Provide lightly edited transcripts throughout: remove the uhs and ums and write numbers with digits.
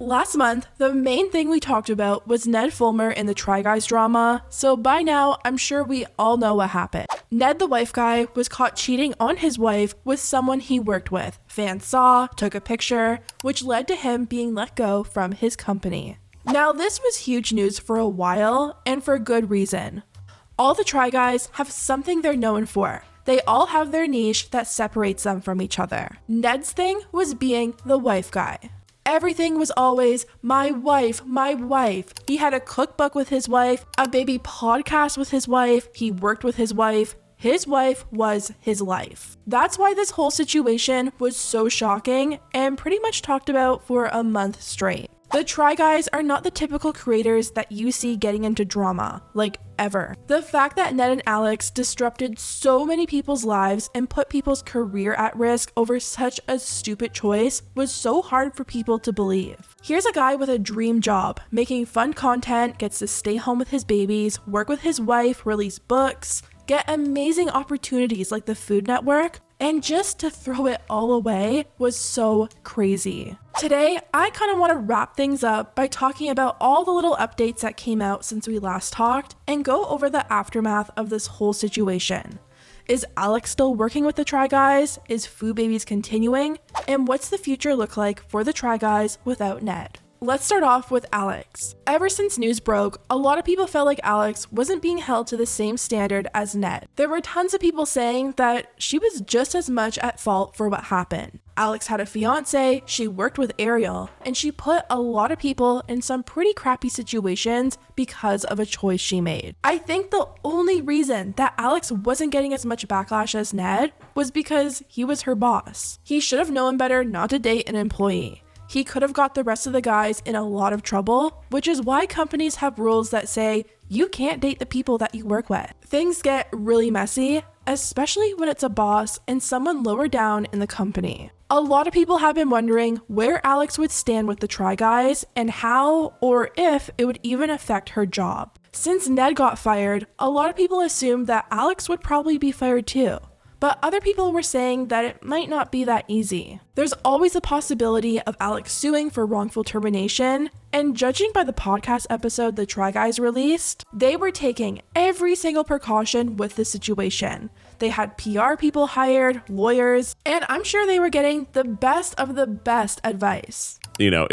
Last month, the main thing we talked about was Ned Fulmer in the Try Guys drama, so by now, I'm sure we all know what happened. Ned the wife guy was caught cheating on his wife with someone he worked with. Fans saw, took a picture, which led to him being let go from his company. Now, this was huge news for a while, and for good reason. All the Try Guys have something they're known for. They all have their niche that separates them from each other. Ned's thing was being the wife guy. Everything was always, my wife, my wife. He had a cookbook with his wife, a baby podcast with his wife, he worked with his wife. His wife was his life. That's why this whole situation was so shocking and pretty much talked about for a month straight. The Try Guys are not the typical creators that you see getting into drama, like ever. The fact that Ned and Alex disrupted so many people's lives and put people's career at risk over such a stupid choice was so hard for people to believe. Here's a guy with a dream job, making fun content, gets to stay home with his babies, work with his wife, release books, get amazing opportunities like the Food Network, and just to throw it all away was so crazy. Today, I kind of want to wrap things up by talking about all the little updates that came out since we last talked and go over the aftermath of this whole situation. Is Alex still working with the Try Guys? Is Foo Babies continuing? And what's the future look like for the Try Guys without Ned? Let's start off with Alex. Ever since news broke, a lot of people felt like Alex wasn't being held to the same standard as Ned. There were tons of people saying that she was just as much at fault for what happened. Alex had a fiance, she worked with Ariel, and she put a lot of people in some pretty crappy situations because of a choice she made. I think the only reason that Alex wasn't getting as much backlash as Ned was because he was her boss. He should have known better not to date an employee. He could have got the rest of the guys in a lot of trouble, which is why companies have rules that say you can't date the people that you work with. Things get really messy, especially when it's a boss and someone lower down in the company. A lot of people have been wondering where Alex would stand with the Try Guys and how or if it would even affect her job. Since Ned got fired, a lot of people assumed that Alex would probably be fired too. But other people were saying that it might not be that easy. There's always a possibility of Alex suing for wrongful termination, and judging by the podcast episode the Try Guys released, they were taking every single precaution with the situation. They had PR people hired, lawyers, and I'm sure they were getting the best of the best advice. You know,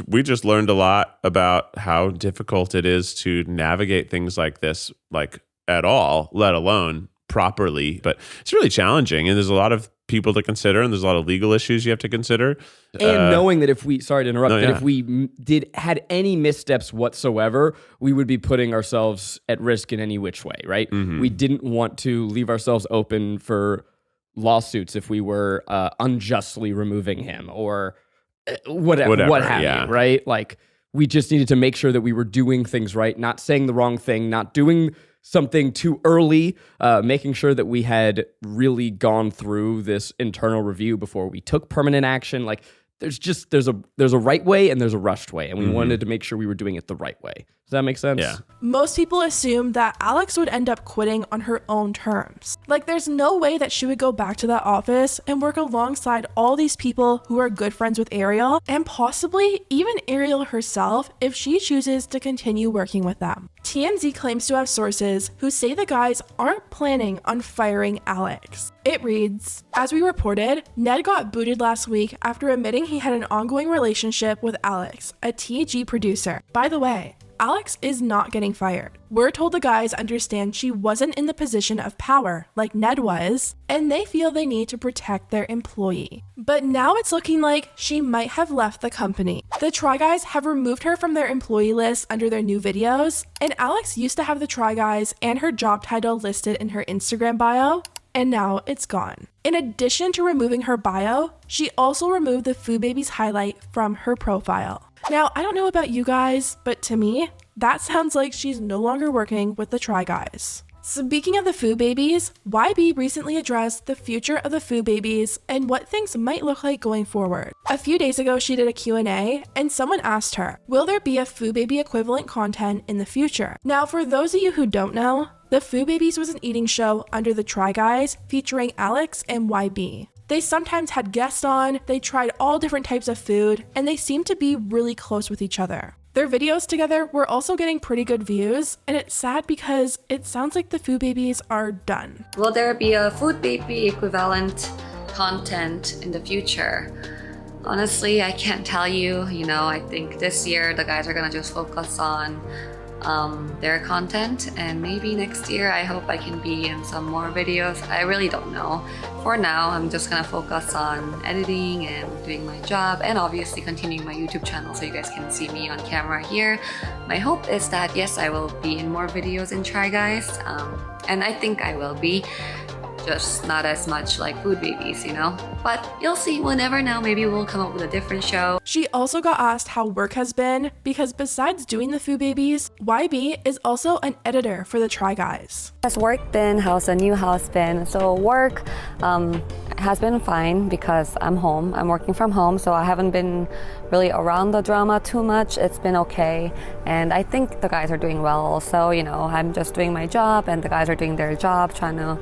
we just learned a lot about how difficult it is to navigate things like this, like at all, let alone properly. But it's really challenging, and there's a lot of people to consider, and there's a lot of legal issues you have to consider. And knowing that if we, sorry to interrupt, if we had any missteps whatsoever, we would be putting ourselves at risk in any which way, right? Mm-hmm. We didn't want to leave ourselves open for lawsuits if we were unjustly removing him or whatever what have you, right? Like, we just needed to make sure that we were doing things right, not saying the wrong thing, not doing something too early, making sure that we had really gone through this internal review before we took permanent action. Like, there's a right way and there's a rushed way, and we wanted to make sure we were doing it the right way. Does that make sense? Yeah. Most people assumed that Alex would end up quitting on her own terms. Like, there's no way that she would go back to that office and work alongside all these people who are good friends with Ariel, and possibly even Ariel herself if she chooses to continue working with them. TMZ claims to have sources who say the guys aren't planning on firing Alex. It reads, as we reported, Ned got booted last week after admitting he had an ongoing relationship with Alex, a TG producer. By the way, Alex is not getting fired. We're told the guys understand she wasn't in the position of power like Ned was, and they feel they need to protect their employee. But now it's looking like she might have left the company. The Try Guys have removed her from their employee list under their new videos, and Alex used to have the Try Guys and her job title listed in her Instagram bio, and now it's gone. In addition to removing her bio, she also removed the Foo Babies highlight from her profile. Now, I don't know about you guys, but to me, that sounds like she's no longer working with the Try Guys. Speaking of the Foo Babies, YB recently addressed the future of the Foo Babies and what things might look like going forward. A few days ago, she did a Q&A, and someone asked her, will there be a Foo Baby equivalent content in the future? Now, for those of you who don't know, the Foo Babies was an eating show under the Try Guys featuring Alex and YB. They sometimes had guests on, they tried all different types of food, and they seemed to be really close with each other. Their videos together were also getting pretty good views, and it's sad because it sounds like the food babies are done. Will there be a food baby equivalent content in the future? Honestly, I can't tell you. I think this year the guys are gonna just focus on their content, and maybe next year I hope I can be in some more videos. I really don't know. For now, I'm just gonna focus on editing and doing my job, and obviously continuing my YouTube channel so you guys can see me on camera here. My hope is that yes, I will be in more videos in Try Guys, and I think I will be. Just not as much like food babies, But you'll see, we'll never know. Maybe we'll come up with a different show. She also got asked how work has been because besides doing the food babies, YB is also an editor for the Try Guys. How's work been? How's the new house been? So work has been fine because I'm home. I'm working from home, so I haven't been really around the drama too much. It's been okay. And I think the guys are doing well also. I'm just doing my job and the guys are doing their job, trying to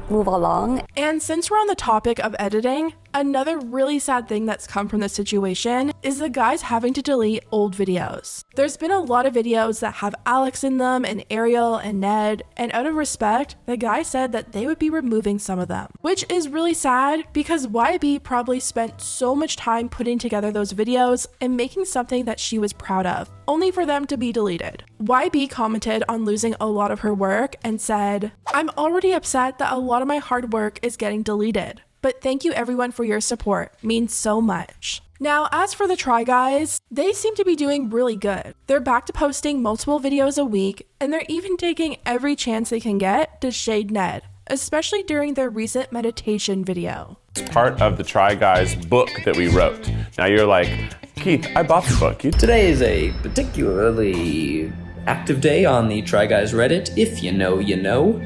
move along. And since we're on the topic of editing, another really sad thing that's come from this situation is the guys having to delete old videos. There's been a lot of videos that have Alex in them and Ariel and Ned, and out of respect, the guy said that they would be removing some of them, which is really sad because YB probably spent so much time putting together those videos and making something that she was proud of, only for them to be deleted. YB commented on losing a lot of her work and said, "I'm already upset that a lot of my hard work is getting deleted. But thank you everyone for your support, means so much." Now, as for the Try Guys, they seem to be doing really good. They're back to posting multiple videos a week, and they're even taking every chance they can get to shade Ned, especially during their recent meditation video. It's part of the Try Guys book that we wrote. Now you're like, Keith, I bought the book. Today is a particularly active day on the Try Guys Reddit. If you know, you know.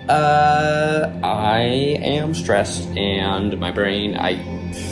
I am stressed and my brain,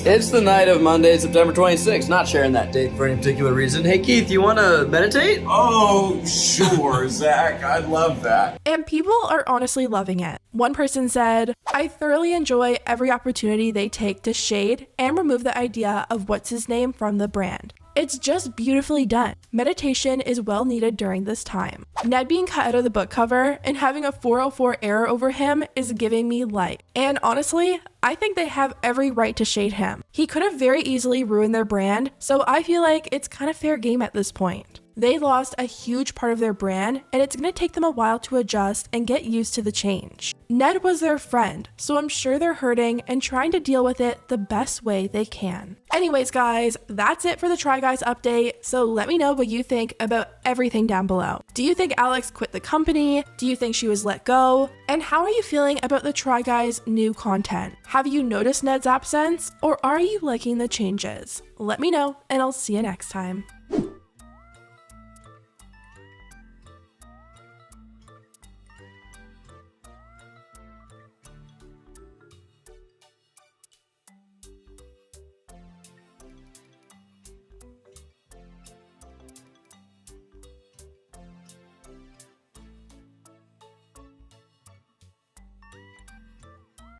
it's the night of Monday, September 26th. Not sharing that date for any particular reason. Hey Keith, you want to meditate? Oh, sure, Zach. I love that. And people are honestly loving it. One person said, "I thoroughly enjoy every opportunity they take to shade and remove the idea of what's his name from the brand. It's just beautifully done. Meditation is well needed during this time." Ned being cut out of the book cover and having a 404 error over him is giving me life. And honestly, I think they have every right to shade him. He could have very easily ruined their brand, so I feel like it's kind of fair game at this point. They lost a huge part of their brand, and it's going to take them a while to adjust and get used to the change. Ned was their friend, so I'm sure they're hurting and trying to deal with it the best way they can. Anyways, guys, that's it for the Try Guys update, so let me know what you think about everything down below. Do you think Alex quit the company? Do you think she was let go? And how are you feeling about the Try Guys' new content? Have you noticed Ned's absence, or are you liking the changes? Let me know, and I'll see you next time.